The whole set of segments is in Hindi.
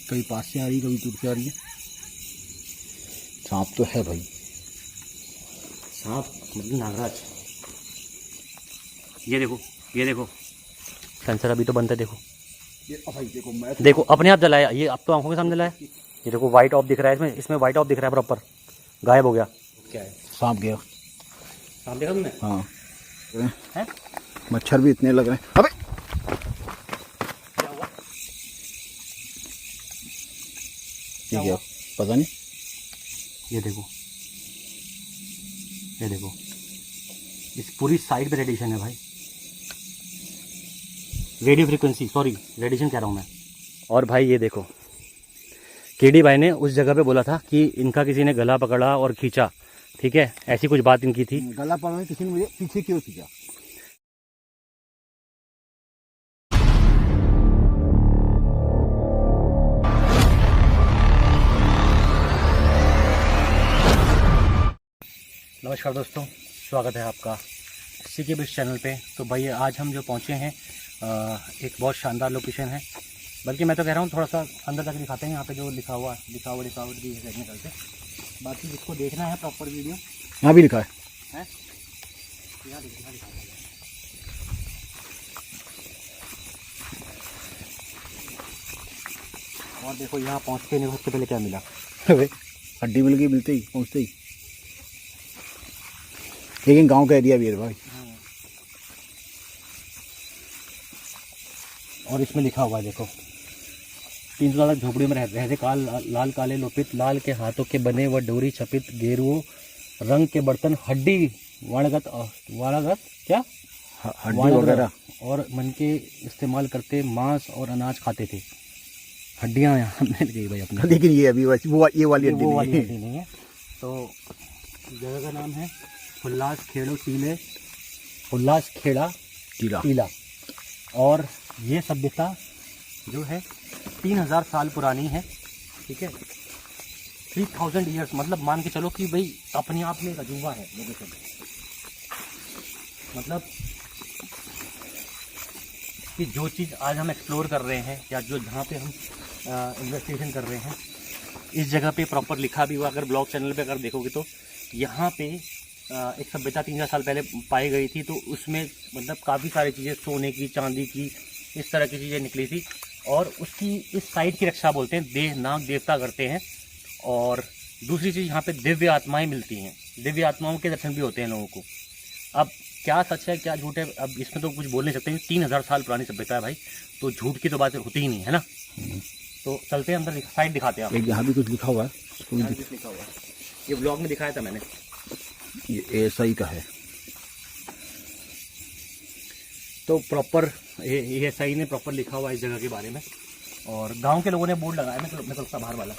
कभी पास से आ रही कभी दूर से आ रही है। सांप तो है भाई, सांप मतलब नागराज। ये देखो, ये देखो सेंसर अभी तो बंद है। देखो ये भाई देखो, मैं देखो अपने आप जलाया, ये अब तो आंखों के सामने जलाया। ये देखो वाइट ऑफ दिख रहा है इसमें, इसमें वाइट ऑफ दिख रहा है प्रॉपर, गायब हो गया। क्या है? सांप गया। सांप देखा तुमने? हाँ है? मच्छर भी इतने लग रहे हैं। अबे क्या हुआ? ये क्या पता नहीं। ये देखो, ये देखो इस पूरी साइड पे रेडिएशन है भाई, रेडियो फ्रीक्वेंसी, सॉरी रेडिएशन कह रहा हूँ मैं। और भाई ये देखो, केडी भाई ने उस जगह पे बोला था कि इनका किसी ने गला पकड़ा और खींचा, ठीक है, ऐसी कुछ बात इनकी थी। गला पकड़ा किसी ने मुझे पीछे क्यों खींचा। नमस्कार दोस्तों, स्वागत है आपका सीके बिच चैनल पे। तो भाई आज हम जो पहुँचे हैं एक बहुत शानदार लोकेशन है, बल्कि मैं तो कह रहा हूँ थोड़ा सा अंदर तक दिखाते हैं। यहाँ पे जो लिखावट भी है टेक्निकल से, बाकी जिसको देखना है प्रॉपर वीडियो यहाँ भी लिखा है। यहाँ दिखा है। और देखो यहाँ पहुँचते नहीं, सबसे पहले क्या मिला? अबे हड्डी मिल गई मिलते ही पहुँचते ही। लेकिन गांव का एरिया भी है भाई। और इसमें लिखा हुआ है देखो, 300 ज़्यादा झोपड़ी में रहते काल लाल काले लोपित, लाल के हाथों के बने व डोरी छपित, गेरुओं रंग के बर्तन, हड्डी वाणगत क्या हड्डी वगैरह और मन के इस्तेमाल करते, मांस और अनाज खाते थे। हड्डियाँ यहाँ मिल गई भाई अपने। लेकिन ये अभी ये वाली हड्डी नहीं है। तो जगह का नाम है उल्लास खेड़ा टीला। और ये सभ्यता जो है 3000 साल पुरानी है, ठीक है। 3000 ईयर्स, मतलब मान के चलो कि भाई अपने आप में एक अजूबा है लोकेशन। मतलब कि जो चीज़ आज हम एक्सप्लोर कर रहे हैं या जो जहाँ पे हम इन्वेस्टिगेशन कर रहे हैं, इस जगह पे प्रॉपर लिखा भी हुआ। अगर ब्लॉग चैनल पे अगर देखोगे तो यहाँ पे एक सभ्यता 3000 साल पहले पाई गई थी। तो उसमें मतलब काफ़ी सारी चीज़ें, सोने की, चांदी की, इस तरह की चीज़ें निकली थी। और उसकी इस साइड की रक्षा बोलते हैं, देह नाग देवता करते हैं। और दूसरी चीज़, यहाँ पे दिव्य आत्माएं मिलती हैं, दिव्य आत्माओं के दर्शन भी होते हैं लोगों को। अब क्या सच है क्या झूठ है, अब इसमें तो कुछ बोल नहीं सकते। 3000 साल पुरानी सभ्यता है भाई, तो झूठ की तो बात होती ही नहीं है ना। तो चलते हैं अंदर, साइड दिखाते हैं। यहाँ भी कुछ लिखा हुआ है, लिखा हुआ है, ये ब्लॉग में दिखाया था मैंने। ये एसआई का है। तो प्रॉपर एएसआई ने प्रॉपर लिखा हुआ है इस जगह के बारे में। और गांव के लोगों ने बोर्ड लगाया, मैं तो उसका बाहर वाला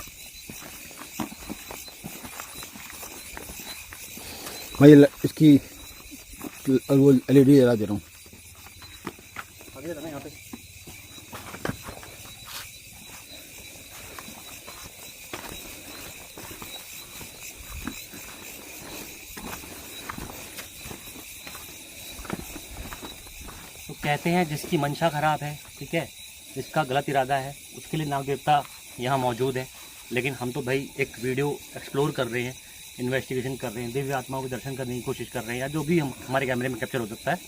मैं इसकी वो LED जला दे रहा हूँ। आगे रहना यहाँ पे। तो कहते हैं जिसकी मंशा खराब है, ठीक है, जिसका गलत इरादा है, उसके लिए नाग देवता यहाँ मौजूद है। लेकिन हम तो भाई एक वीडियो एक्सप्लोर कर रहे हैं, इन्वेस्टिगेशन कर रहे हैं, दिव्य आत्माओं के दर्शन करने की कोशिश कर रहे हैं, या जो भी हम हमारे कैमरे में कैप्चर हो सकता है।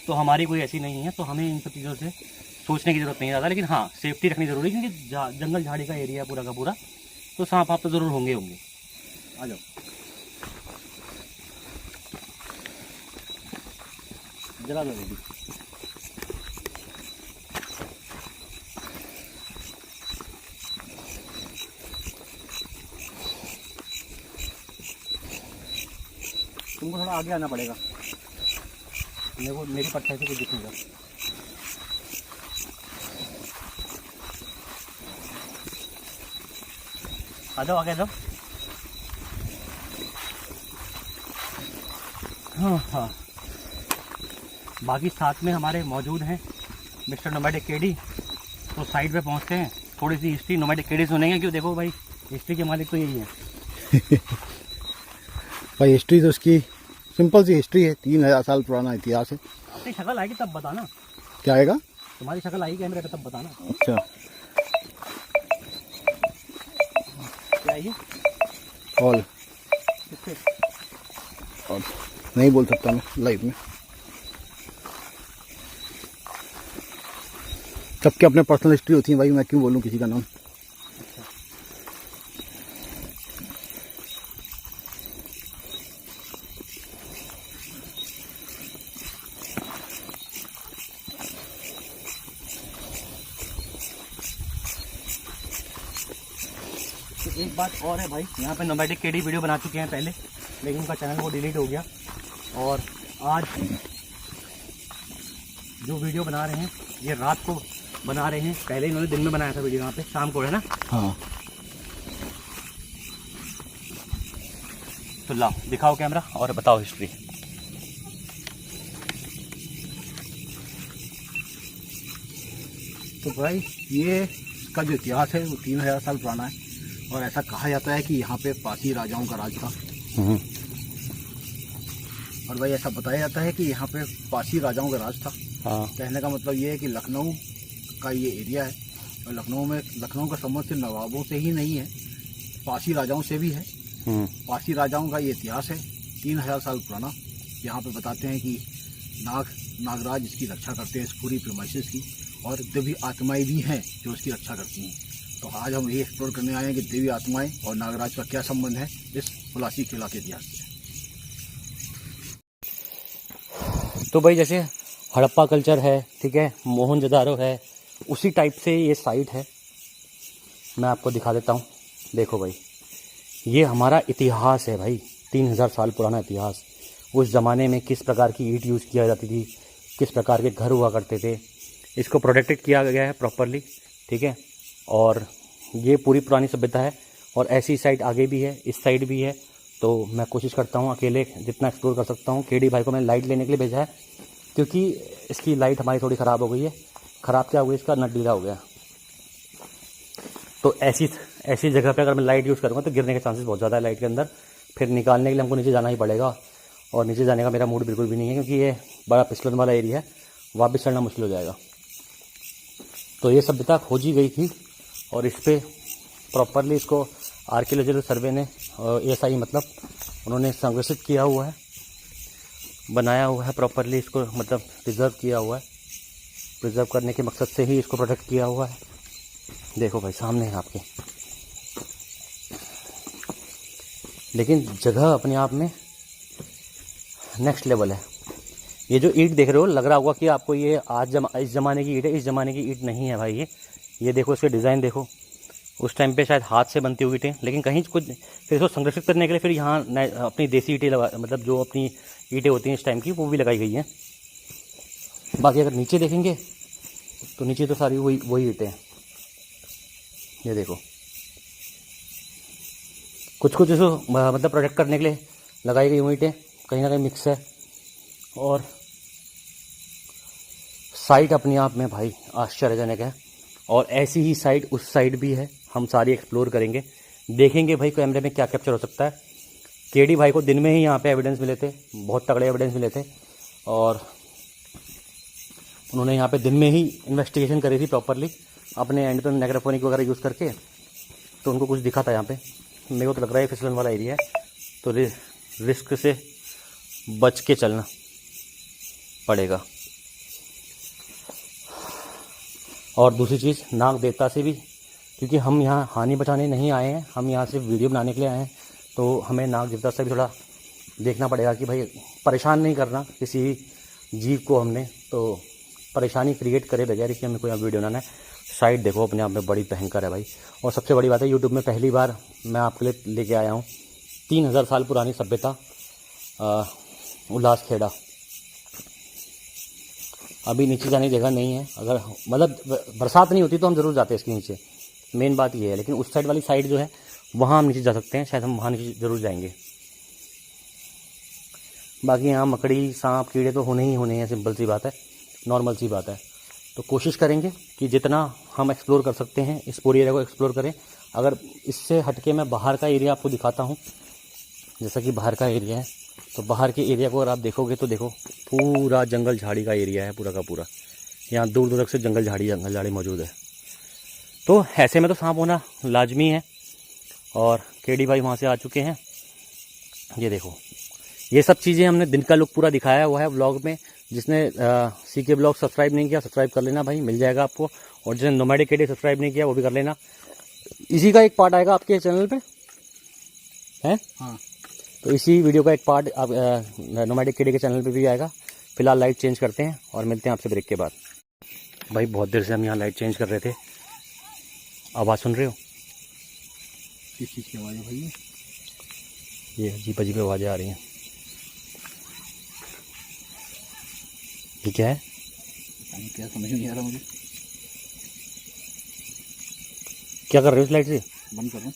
तो हमारी कोई ऐसी नहीं है, तो हमें इन सब चीज़ों से सोचने की ज़रूरत नहीं ज़्यादा। लेकिन हाँ, सेफ्टी रखनी ज़रूरी है, क्योंकि जंगल झाड़ी का एरिया है पूरा का पूरा, तो सांप आप तो ज़रूर होंगे। आ जाओ, जला दो दीदी। तुमको थोड़ा आगे आना पड़ेगा, मेरे को मेरी पट्टा से कुछ दिखेगा। आ जाओ, आगे आ जाओ। हाँ, बाकी साथ में हमारे मौजूद हैं मिस्टर नोमैडिक केडी। तो साइड पे पहुंचते हैं, थोड़ी सी हिस्ट्री नोमैडिक केडी सुनेंगे, क्यों देखो भाई हिस्ट्री के मालिक तो यही है। भाई हिस्ट्री तो उसकी सिंपल सी हिस्ट्री है, 3000 साल पुराना इतिहास है। अपनी शक्ल आएगी तब बताना। क्या आएगा? तुम्हारी शक्ल आएगी कैमरे पे तब बताना। अच्छा, है ये? ऑल किसके? और नहीं बोल सकता मैं लाइव में, सबके अपने पर्सनल हिस्ट्री होती है भाई, मैं क्यों बोलूँ किसी का नाम। तो एक बात और है भाई, यहाँ पे नोमैडिक केडी वीडियो बना चुके हैं पहले, लेकिन उनका चैनल वो डिलीट हो गया। और आज जो वीडियो बना रहे हैं ये रात को बना रहे हैं, पहले इन्होंने दिन में बनाया था वीडियो, यहाँ पे शाम को है ना। हाँ तो लाओ दिखाओ कैमरा और बताओ हिस्ट्री। तो भाई ये इसका जो इतिहास है वो 3000 साल पुराना है, और ऐसा कहा जाता है कि यहाँ पे पासी राजाओं का राज था। और भाई ऐसा बताया जाता है कि यहाँ पे पासी राजाओं का राज था। हाँ। कहने का मतलब ये है कि लखनऊ का ये एरिया है, और लखनऊ का संबंध सिर्फ नवाबों से ही नहीं है, पासी राजाओं से भी है। पासी राजाओं का ये इतिहास है 3000 साल पुराना। यहाँ पे बताते हैं कि नागराज इसकी रक्षा करते हैं, इस पूरी प्रीमाइसेस की, और दिव्य आत्माएं भी हैं जो इसकी रक्षा करती हैं। तो आज हम ये एक्सप्लोर करने आए हैं कि दिव्य आत्माएं और नागराज का क्या संबंध है इस पलासी किला के इतिहास से। तो भाई जैसे हड़प्पा कल्चर है, ठीक है, मोहनजोदारो है, उसी टाइप से ये साइट है। मैं आपको दिखा देता हूँ, देखो भाई ये हमारा इतिहास है भाई, 3000 साल पुराना इतिहास। उस ज़माने में किस प्रकार की ईंट यूज़ किया जाती थी, किस प्रकार के घर हुआ करते थे, इसको प्रोटेक्टेड किया गया है प्रॉपरली, ठीक है। और ये पूरी पुरानी सभ्यता है, और ऐसी साइड आगे भी है, इस साइड भी है। तो मैं कोशिश करता हूँ अकेले जितना एक्सप्लोर कर सकता हूँ। केडी भाई को मैंने लाइट लेने के लिए भेजा है, क्योंकि इसकी लाइट हमारी थोड़ी ख़राब हो गई है। ख़राब क्या हो गई, इसका नट ढीला हो गया। तो ऐसी जगह पे अगर मैं लाइट यूज़ करूँगा तो गिरने के चांसेस बहुत ज़्यादा है लाइट के अंदर। फिर निकालने के लिए हमको नीचे जाना ही पड़ेगा, और नीचे जाने का मेरा मूड बिल्कुल भी नहीं है, क्योंकि ये बड़ा फिसलन वाला एरिया है, वापस चढ़ना मुश्किल हो जाएगा। तो ये सभ्यता खोजी गई थी, और इस पर प्रॉपरली इसको आर्कियोलॉजिकल सर्वे ने, ASI मतलब उन्होंने संरक्षित किया हुआ है, बनाया हुआ है प्रॉपरली इसको, मतलब प्रिजर्व किया हुआ है। प्रिजर्व करने के मकसद से ही इसको प्रोटेक्ट किया हुआ है। देखो भाई सामने है आपके, लेकिन जगह अपने आप में नेक्स्ट लेवल है। ये जो ईंट देख रहे हो, लग रहा होगा कि आपको ये इस ज़माने की ईंट है, इस ज़माने की ईंट नहीं है भाई। ये देखो, इसके डिज़ाइन देखो, उस टाइम पे शायद हाथ से बनती हुई ईंटें, लेकिन कहीं कुछ फिर इसको संरक्षित करने के लिए फिर यहाँ अपनी देसी ईंटें लगा, मतलब जो अपनी ईंटें होती हैं इस टाइम की, वो भी लगाई गई हैं। बाकी अगर नीचे देखेंगे तो नीचे तो सारी वही ईंटें हैं। ये देखो, कुछ इसको मतलब प्रोटेक्ट करने के लिए लगाई गई हुई ईंटें, कहीं ना कहीं मिक्स है। और साइट अपने आप में भाई आश्चर्यजनक है, और ऐसी ही साइट उस साइड भी है। हम सारी एक्सप्लोर करेंगे, देखेंगे भाई कैमरे में क्या कैप्चर हो सकता है। केडी भाई को दिन में ही यहाँ पे एविडेंस मिले थे, बहुत तगड़े एविडेंस मिले थे, और उन्होंने यहाँ पे दिन में ही इन्वेस्टिगेशन करी थी प्रॉपरली, अपने एंड पे नेग्राफोनिक वगैरह यूज़ करके। तो उनको कुछ दिखा था यहाँ पे। मेरे को तो लग रहा है फिसलन वाला एरिया है, तो रिस्क से बच के चलना पड़ेगा। और दूसरी चीज़, नाग देवता से भी, क्योंकि हम यहाँ हानि बचाने नहीं आए हैं, हम यहाँ सिर्फ वीडियो बनाने के लिए आए हैं। तो हमें नाग देवता से भी थोड़ा देखना पड़ेगा कि भाई परेशान नहीं करना किसी जीव को हमने, तो परेशानी क्रिएट करे बगैर कि हमें कोई वीडियो बनाना है। साइड देखो अपने आप में बड़ी भयंकर है भाई। और सबसे बड़ी बात है, यूट्यूब में पहली बार मैं आपके लिए लेके आया हूँ 3000 साल पुरानी सभ्यता, उल्लासखेड़ा। अभी नीचे जाने की जगह नहीं है, अगर मतलब बरसात नहीं होती तो हम ज़रूर जाते हैं इसके नीचे, मेन बात ये है। लेकिन उस साइड वाली साइड जो है वहाँ हम नीचे जा सकते हैं, शायद हम वहाँ नीचे ज़रूर जाएंगे। बाकी यहाँ मकड़ी, सांप, कीड़े तो होने ही होने हैं, सिंपल सी बात है, नॉर्मल सी बात है। तो कोशिश करेंगे कि जितना हम एक्सप्लोर कर सकते हैं इस पूरी एरिया को एक्सप्लोर करें। अगर इससे हटके मैं बाहर का एरिया आपको दिखाता हूँ, जैसा कि बाहर का एरिया है, तो बाहर के एरिया को अगर आप देखोगे तो देखो पूरा जंगल झाड़ी का एरिया है, पूरा का पूरा। यहाँ दूर दूर तक से जंगल झाड़ी मौजूद है। तो ऐसे में तो सांप होना लाजमी है, और केडी भाई वहाँ से आ चुके हैं। ये देखो, ये सब चीज़ें हमने दिन का लुक पूरा दिखाया हुआ है व्लॉग में। जिसने सीके ब्लॉग सब्सक्राइब नहीं किया, सब्सक्राइब कर लेना भाई, मिल जाएगा आपको। और जिसने नोमैडिक केडी सब्सक्राइब नहीं किया वो भी कर लेना। इसी का एक पार्ट आएगा आपके चैनल पे है। हाँ, तो इसी वीडियो का एक पार्ट आप नोमैडिक केडी के चैनल पे भी आएगा। फिलहाल लाइट चेंज करते हैं और मिलते हैं आपसे ब्रेक के बाद। भाई बहुत देर से हम यहाँ लाइट चेंज कर रहे थे। आवाज़ सुन रहे हो? किस चीज़ की आवाज़ है भाई? ये अजीब अजीब आवाज़ें आ रही हैं। ये क्या है? क्या समझ नहीं आ रहा मुझे। क्या कर रहे हो इस लाइट से? बंद कर रहा हूँ।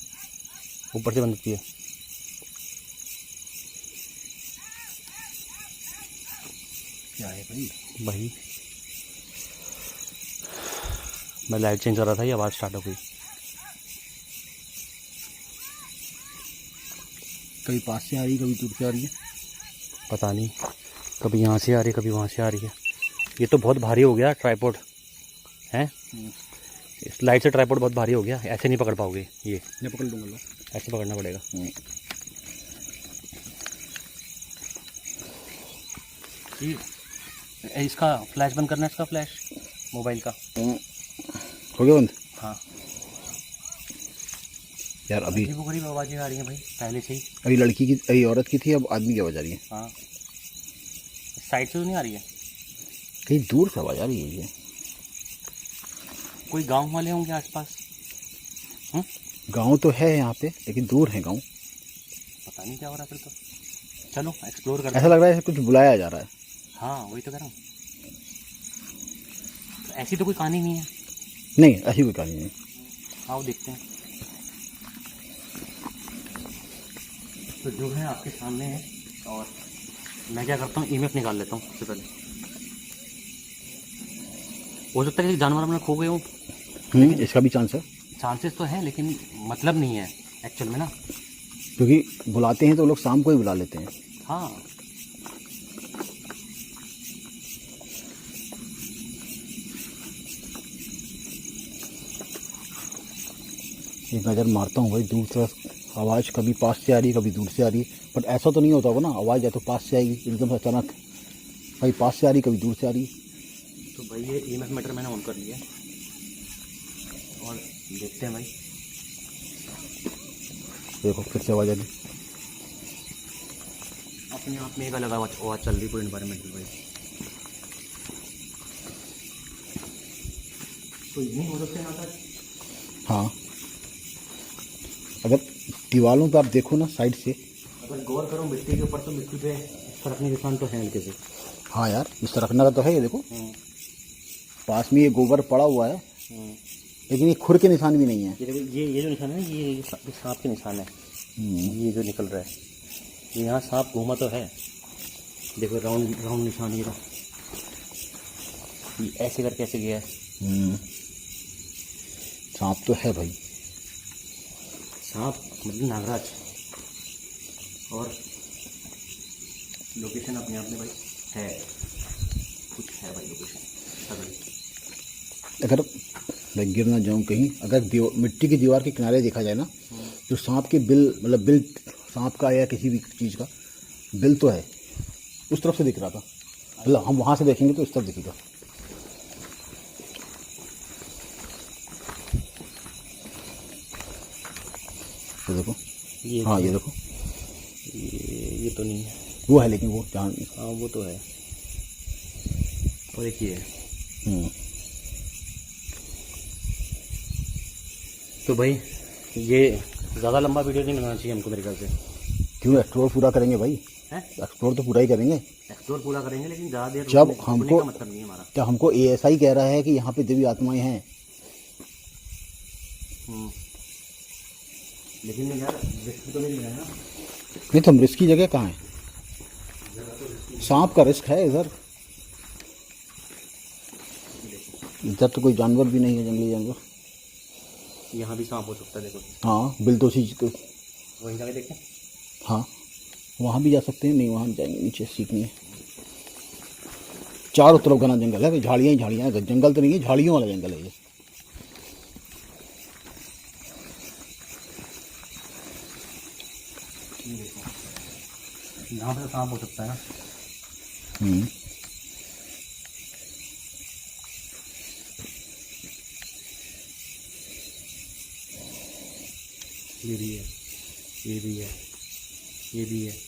ऊपर से बंद होती है। क्या है भाई? भाई मैं लाइट चेंज कर रहा था, ये आवाज़ स्टार्ट हो गई। कभी पास से आ रही है, कभी दूर से आ रही है। पता नहीं, कभी यहाँ से आ रही है, कभी वहाँ से आ रही है। ये तो बहुत भारी हो गया ट्राइपॉड है। इस लाइट से ट्राइपॉड बहुत भारी हो गया, ऐसे नहीं पकड़ पाओगे। ये मैं पकड़ लूँगा, ऐसे पकड़ना पड़ेगा। ये इसका फ्लैश बंद करना है, इसका फ्लैश मोबाइल का हो गया बंद। हाँ यार अभी वो गरीब आवाज़ें आ रही हैं भाई पहले से ही। अभी लड़की की, अभी औरत की थी, अब आदमी की आवाज़ आ रही है। हाँ, साइड से तो नहीं आ रही है, कहीं दूर से आवाज़ आ रही है। ये कोई गांव वाले होंगे आसपास। गांव तो है यहाँ पे, लेकिन दूर है गांव। पता नहीं क्या हो रहा है फिर तो। चलो एक्सप्लोर करते ऐसा लग रहा है कुछ बुलाया जा रहा है। हाँ वही तो कह रहा हूँ। तो ऐसी तो कोई कहानी नहीं है। नहीं, ऐसी कोई कहानी नहीं। आओ देखते हैं। तो जो है आपके सामने है, और मैं क्या करता हूँ, ईएमएफ निकाल लेता हूँ सबसे पहले। हो सकता है कि जानवर हमने खो गए हो, इसका भी चांस है। चांसेस तो है, लेकिन मतलब नहीं है एक्चुअल में ना, क्योंकि बुलाते हैं तो लोग शाम को ही बुला लेते हैं। हाँ एक नज़र मारता हूँ भाई दूर से, आवाज़ कभी पास से आ रही है, कभी दूर से आ रही है। बट ऐसा तो नहीं होता होगा ना, आवाज़ या तो पास से आएगी एकदम से अचानक, कभी पास से आ रही, कभी दूर से आ रही। तो भाई ये ईएमएफ मीटर मैंने ऑन कर लिया और देखते हैं भाई। देखो फिर से आवाज़ आ रही। अपने आप में एक अलग आवाज़ चल रही पूरे इन्वायरमेंट में भाई। तो यही हो सकते हैं यहाँ पर। हाँ, अगर दीवारों पे आप देखो ना साइड से, अगर गौर करो मिट्टी के ऊपर, तो मिट्टी पे रखने के निशान तो है हल्के से। हाँ यार, इस तरह रखने का तो है। ये देखो पास में ये गोबर पड़ा हुआ है, लेकिन ये खुर के निशान भी नहीं है। ये देखो, ये जो निशान है, ये सांप के निशान है। ये जो निकल रहा है, ये यहाँ सांप घूमा तो है। देखो राउंड राउंड निशान, ये ऐसे करके ऐसे गया है। सांप तो है भाई, सांप मतलब नागराज। और लोकेशन अपने आप में भाई है, कुछ है भाई लोकेशन। अगर मैं गिर ना जाऊँ कहीं, अगर मिट्टी की दीवार के किनारे देखा जाए ना, तो सांप के बिल, मतलब बिल सांप का या किसी भी चीज़ का बिल तो है, उस तरफ से दिख रहा था। मतलब हम वहाँ से देखेंगे तो इस तरफ दिखेगा। ये देखो, ये हाँ ये देखो, ये तो नहीं है, वो है, लेकिन वो जहाँ, हाँ वो तो है। और एक ये है। तो भाई ये ज़्यादा लंबा वीडियो नहीं बनाना चाहिए हमको मेरे ख्याल से। क्यों, एक्सप्लोर पूरा करेंगे भाई, हैं? एक्सप्लोर तो पूरा ही करेंगे। एक्सप्लोर पूरा करेंगे, लेकिन ज़्यादा देर जब रुकने हमको का मतलब नहीं है हमारा। जब हमको ASI कह रहा है कि यहाँ पे दिव्य आत्माएं हैं, लेकिन यार रिस्क तो नहीं लेना है ना। नहीं तो हम रिस्क की जगह कहाँ है? सांप का रिस्क है इधर, इधर तो कोई जानवर भी नहीं है, जंगली जानवर। यहाँ भी सांप हो सकता है, देखो। हाँ, बिलदोशी तो वहीं जाके देखें। हाँ, वहाँ भी जा सकते हैं। नहीं, वहाँ जाएंगे, नीचे सीखनी है। चारों तरफ घना जंगल है, झाड़ियाँ ही झाड़ियाँ हैं। जंगल तो नहीं है, झाड़ियों वाला जंगल है ये। ये देखो, यहाँ पे तो सांप हो सकता है ना। ये भी है, ये भी है, ये भी है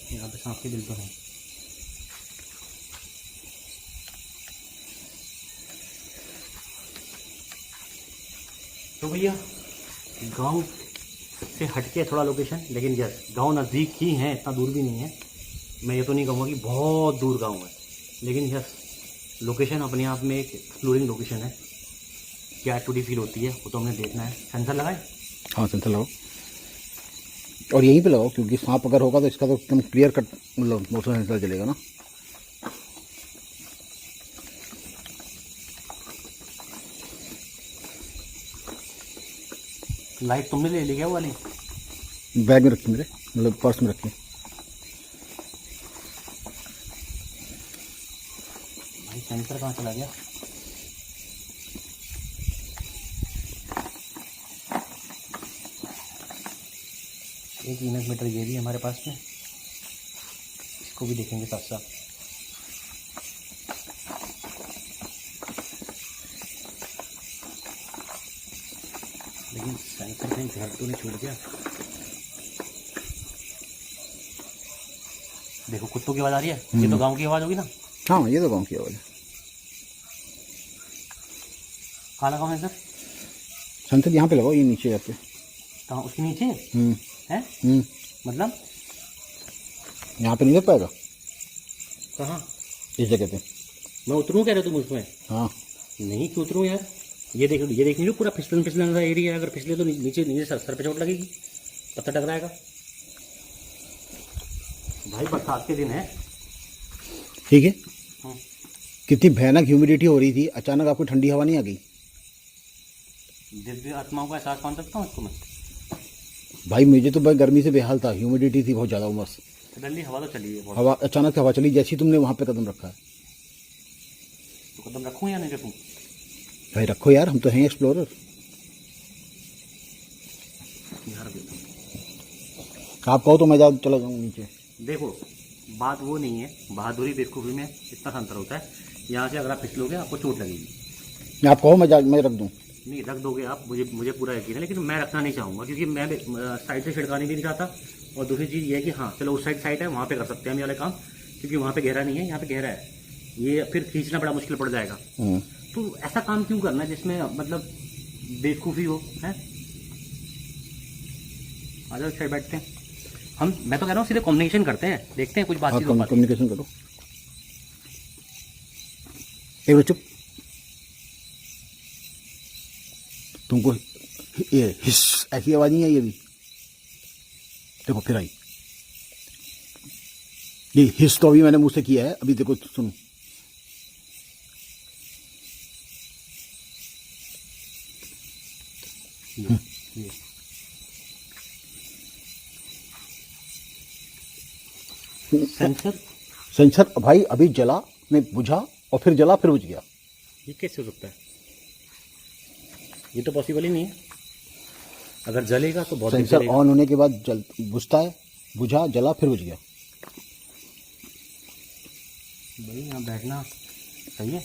यहाँ पे सांप के बिल तो है। तो भैया गांव से हटके थोड़ा लोकेशन, लेकिन यस गांव नज़दीक ही है, इतना दूर भी नहीं है। मैं ये तो नहीं कहूँगा कि बहुत दूर गांव है, लेकिन यस लोकेशन अपने आप में एक एक्सप्लोरिंग लोकेशन है। क्या एक्टिविटी फील होती है वो तो हमने देखना है। सेंसर लगाए? हाँ सेंसर लगाओ, और यहीं पे लगाओ, क्योंकि सांप अगर होगा तो इसका तो एकदम क्लियर कट मतलब मोशन सेंसर चलेगा ना। लाइट तुमने ले ली क्या वो वाली? बैग में रखी मेरे, मतलब पर्स में रखी। भाई सेंसर कहाँ चला गया? एक यूनिट मीटर ये भी हमारे पास में, इसको भी देखेंगे साथ साथ। लेकिन सेंसर कहीं घर तो नहीं छूट गया? देखो कुत्तों की आवाज़ आ रही है, ये तो गांव की आवाज़ होगी ना। हाँ ये तो गाँव की आवाज़ है। कहाँ लगाओ है सर? सेंसर यहाँ पे लगाओ, ये नीचे जाके। कहाँ? उसके नीचे है? मतलब यहाँ पे नहीं लग पाएगा? कहाँ? इस जगह पे। मैं उतरूँ कह रहे हो तुम उसमें? हाँ नहीं क्यों उतरूँ यार? ये देख लो पूरा फिसलन फिसलन का एरिया है। अगर फिसले तो नीचे नीचे सर पे चोट लगेगी, पत्थर टकराएगा। भाई बरसात के दिन है। ठीक है। कितनी भयानक ह्यूमिडिटी हो रही थी, अचानक आपको ठंडी हवा नहीं आ गई? दिव्य आत्माओं का एहसास मान सकता हूँ इसको मैं। भाई मुझे तो भाई गर्मी से बेहाल था, ह्यूमिडिटी थी बहुत ज़्यादा, उमस। सडनली हवा तो चली है बहुत। हवा अचानक से हवा चली, जैसी तुमने वहाँ पे कदम रखा है। तो कदम रखूँ या नहीं रखूँ? भाई रखो यार, हम तो हैं एक्सप्लोरर। आप कहो तो मैं चला जाऊँ नीचे। देखो बात वो नहीं है, बहादुरी बेवकूफ़ी में इतना सा अंतर होता है। यहाँ से अगर आप फिसलोगे आपको चोट लगेगी। आप कहो मैं रख दूँ। नहीं रख दोगे आप, मुझे पूरा यकीन है, लेकिन मैं रखना नहीं चाहूँगा, क्योंकि मैं साइड से छिड़काने भी नहीं चाहता। और दूसरी चीज़ ये है कि हाँ चलो उस साइड है, वहाँ पे कर सकते हैं हम ये वाले काम, क्योंकि वहाँ पे गहरा नहीं है, यहाँ पे गहरा है। ये फिर खींचना बड़ा मुश्किल पड़ जाएगा। तो ऐसा काम क्यों करना है जिसमें मतलब बेवकूफ़ी हो है? आ जाओ साइड बैठते हैं हम। मैं तो कह रहा हूँ सीधे कम्युनिकेशन करते हैं, देखते हैं कुछ बातचीत हो पाती है। कम्युनिकेशन करो। एक मिनट चुप। तुमको ये हिस ऐसी आवाज नहीं आई अभी? देखो फिर आई। ये हिस तो अभी मैंने मुंह से किया है, अभी देखो सुनो। ये सेंसर भाई अभी जला, नहीं बुझा, और फिर जला फिर बुझ गया। ये कैसे हो सकता है? ये तो पॉसिबल ही नहीं है। अगर जलेगा तो बहुत सेंसर ऑन होने के बाद बुझता है, बुझा, जला, फिर बुझ गया। भाई यहाँ बैठना सही है?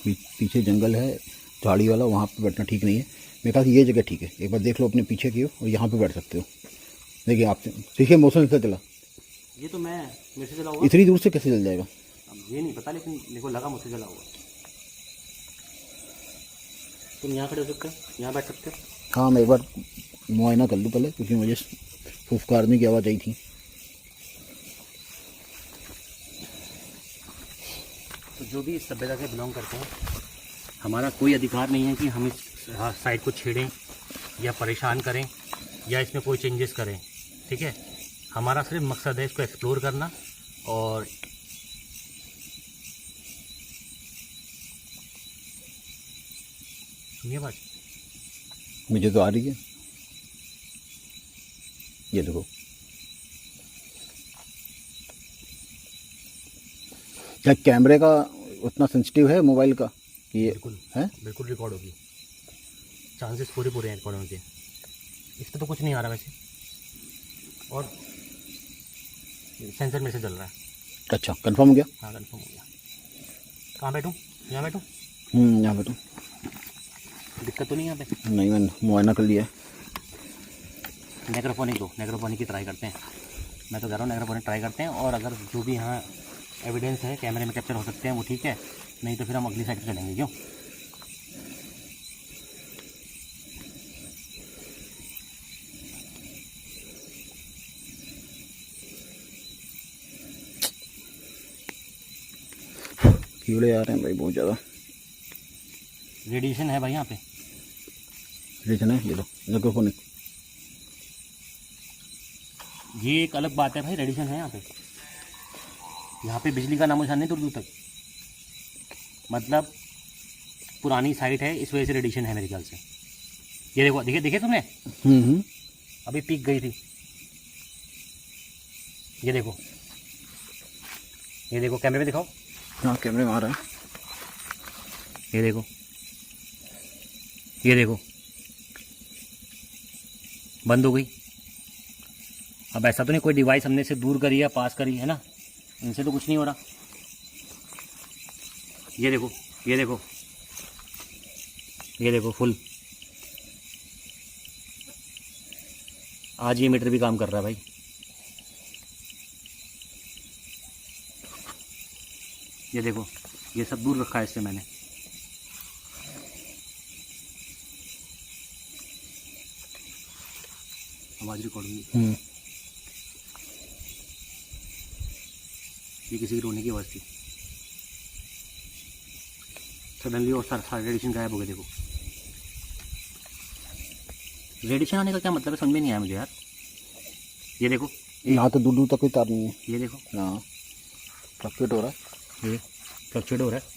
पीछे जंगल है झाड़ी वाला, वहाँ पे बैठना ठीक नहीं है। मेरे ख्याल से ये जगह ठीक है। एक बार देख लो अपने पीछे की और यहाँ पे बैठ सकते हो। देखिए आपसे सीखिए, मौसम से चला। ये तो मैं मेरे से चला हुआ। इतनी दूर से कैसे चल जाएगा? अब ये नहीं पता, लेकिन मेरे को लगा मुझसे चला हुआ। तुम यहाँ खड़े हो सकते हो, यहाँ बैठ सकते हो। हाँ मैं एक बार मुआयना कर लूँ पहले, क्योंकि मुझे फुफकारने की आवाज़ आई थी। तो जो भी इस सभ्यता से बिलोंग करते हैं, हमारा कोई अधिकार नहीं है कि हम इस साइट को छेड़ें या परेशान करें या इसमें कोई चेंजेस करें। ठीक है, हमारा सिर्फ मकसद है इसको एक्सप्लोर करना। और सुनिए बात, मुझे तो आ रही है। ये देखो, क्या कैमरे का उतना सेंसिटिव है मोबाइल का कि ये बिल्कुल है? बिल्कुल रिकॉर्ड होगी, चांसेस पूरे हैं रिकॉर्ड होने के। इस पर तो कुछ नहीं आ रहा वैसे, और सेंसर में से जल रहा है। अच्छा, कंफर्म हो गया? हाँ कंफर्म हो गया। कहाँ बैठूँ? यहाँ बैठूँ? यहाँ बैठो। दिक्कत तो नहीं यहाँ पे? नहीं, मैंने मुआयना कर लिया। नेक्रोफोनिक दो, नेक्रोफोनिक की ट्राई करते हैं। मैं तो कह रहा हूँ नेक्रोफोनिक ट्राई करते हैं, और अगर जो भी यहाँ एविडेंस है कैमरे में कैप्चर हो सकते हैं वो ठीक है, नहीं तो फिर हम अगली साइड से चलेंगे। क्यों? कीड़े आ रहे हैं भाई बहुत ज़्यादा। रेडिएशन है भाई यहाँ पे। रेडिएशन है, ये लो नेक्रोफोनिक। ये एक अलग बात है भाई, रेडिएशन है यहाँ पे। यहाँ पे बिजली का नामो निशान नहीं दूर दूर तक। मतलब पुरानी साइट है, इस वजह से रेडिएशन है मेरे ख्याल से। ये देखो, देखे देखे तुमने? अभी पीक गई थी। ये देखो, ये देखो, कैमरे में दिखाओ। हाँ कैमरे में आ रहा है। ये देखो, ये देखो, बंद हो गई। अब ऐसा तो नहीं कोई डिवाइस हमने से दूर करी या पास करी है ना, इनसे तो कुछ नहीं हो रहा। ये देखो, ये देखो, ये देखो फुल। आज ये मीटर भी काम कर रहा है भाई। ये देखो, ये सब दूर रखा है इससे मैंने। आवाज रिकॉर्ड हुई। ये किसी की रोने की आवाज़ थी। सडनली और सारा रेडिएशन गायब हो गया। देखो, रेडिएशन आने का क्या मतलब है समझ में नहीं आया मुझे यार। ये देखो, यहाँ तो दूर दूर तक कोई तार नहीं है। ये देखो, हाँ फ्लक्चुएट हो रहा है। ये फ्लक्चुएट हो रहा है।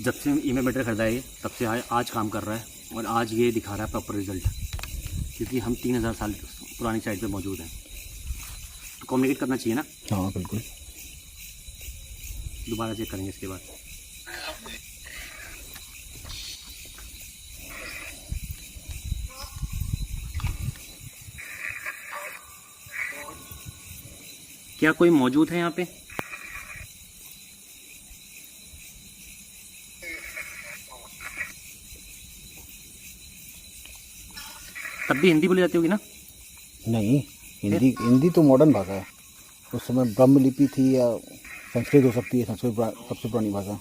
जब से ईमेल मीटर खरीदा है ये, तब से आज काम कर रहा है, और आज ये दिखा रहा है प्रॉपर रिजल्ट, क्योंकि हम 3000 साल पुरानी साइट पे मौजूद हैं। तो कम्युनिकेट करना चाहिए ना। हाँ बिल्कुल। दोबारा चेक करेंगे इसके बाद। क्या कोई मौजूद है यहाँ पे? तब भी हिंदी बोली जाती होगी ना? नहीं, हिंदी तो मॉडर्न भाषा है। उस समय ब्रह्म लिपि थी या संस्कृत हो सकती है। संस्कृत सबसे पुरानी भाषा।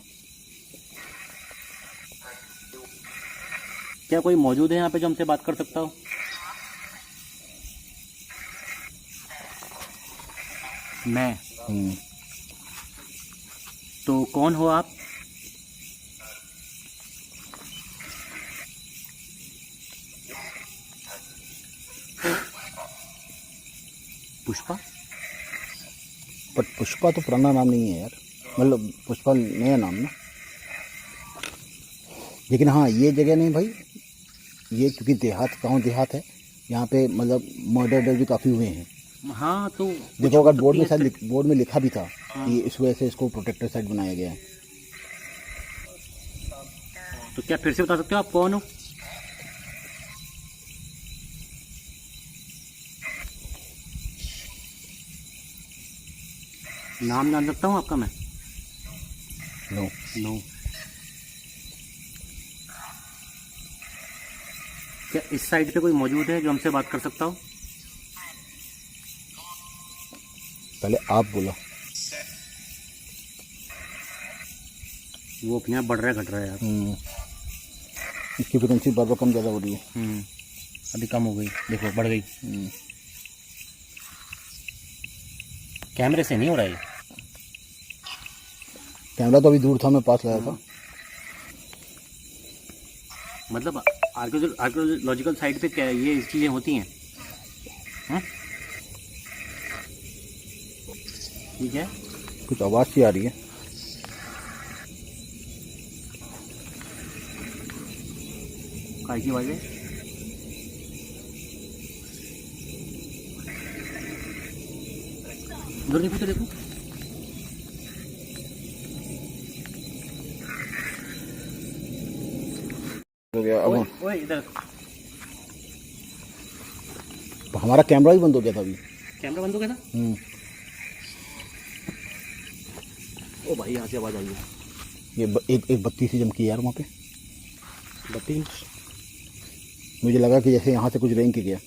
क्या कोई मौजूद है यहाँ पे जो हमसे बात कर सकता हो? मैं। तो कौन हो आप? पुष्पा? बट पुष्पा तो पुराना नाम नहीं है यार, मतलब पुष्पा नया नाम ना। लेकिन हाँ ये जगह नहीं भाई, ये क्योंकि गाँव देहात है, यहाँ पे मतलब मर्डर भी काफ़ी हुए हैं। हाँ तो देखो, अगर बोर्ड में शायद बोर्ड में लिखा भी था कि इस वजह से इसको प्रोटेक्टर साइट बनाया गया है। तो क्या फिर से बता सकते हो आप कौन हो? नाम जान सकता हूँ आपका मैं? नो। क्या इस साइड पे कोई मौजूद है जो हमसे बात कर सकता हो? पहले आप बोला। वो अपने आप बढ़ रहा है घट रहा है यार। इसकी फ्रिक्वेंसी बार बार कम ज़्यादा हो रही है। अभी कम हो गई, देखो बढ़ गई। कैमरे से नहीं हो रहा है। कैमरा तो अभी दूर था, मैं पास लाया था। मतलब आर्कियोलॉजिकल साइट पे क्या ये चीज़ें होती हैं? ठीक है। कुछ आवाज़ सी आ रही है। काय की आवाज़ है? उधर देखो, तो देखो। हो गया अब ओए इधर हमारा कैमरा भी बंद हो गया था अभी। कैमरा बंद हो गया था। ओ भाई यहाँ से आवाज़ आई है। ये एक बत्ती सी चमकी यार वहाँ पे। बत्ती मुझे लगा कि जैसे यहाँ से कुछ रेंग के गया।